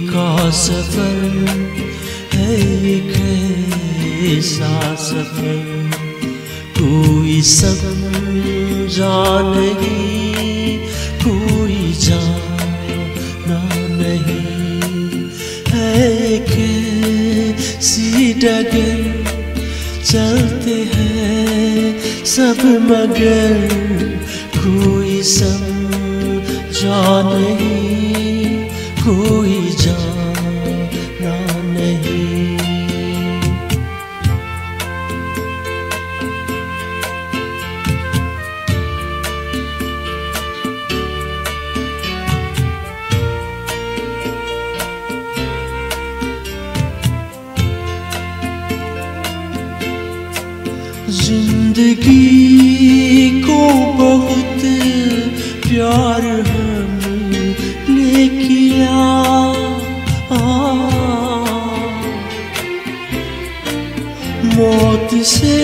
का सफर है एक ऐसा सफर, कोई समझा नहीं, कोई जाना नहीं। है कैसी डगर चलते हैं सब मगर, कोई समझा नहीं, कोई जाना नहीं। जिंदगी को बहुत प्यार हमने किया, मौत से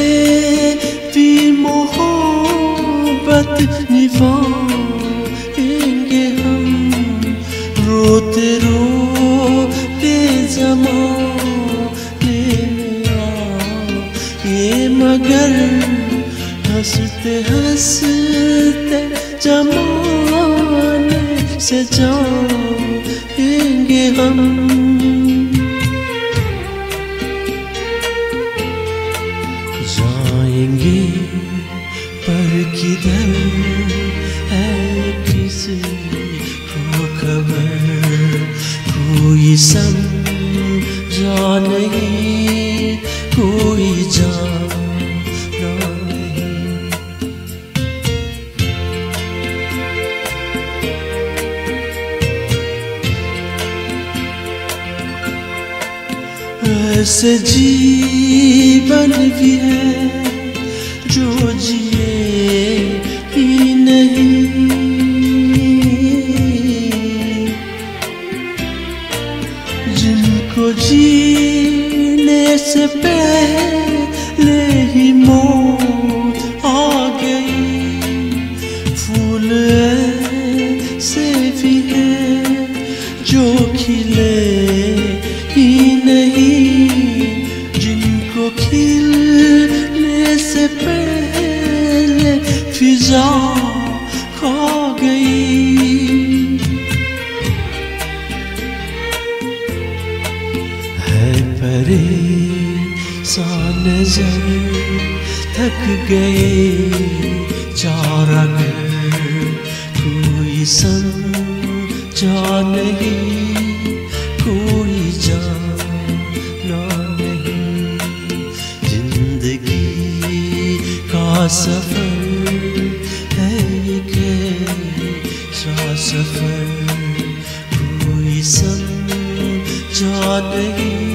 भी मोहब्बत निभाएंगे हम, रोते रोते ज़माने ये मगर हंसते हंसते ज़माने से जाएंगे हम। जाएंगे पर किधर है किसी को खबर, कोई समझा नहीं, कोई जाना नहीं। ऐसे जीवन भी है जो जिए ही नहीं, जिनको जीने से पहले ही मौत आ गई। फूल ऐसे भी हैं जो खिले ही नहीं, जिनको खिलने से पहले फिजा खा गई। है परेशान नजर थक गए चारा घर, कोई समझा नहीं, कोई जाना नहीं। जिंदगी का सफर है एक ऐसा सफर, कोई समझा नहीं,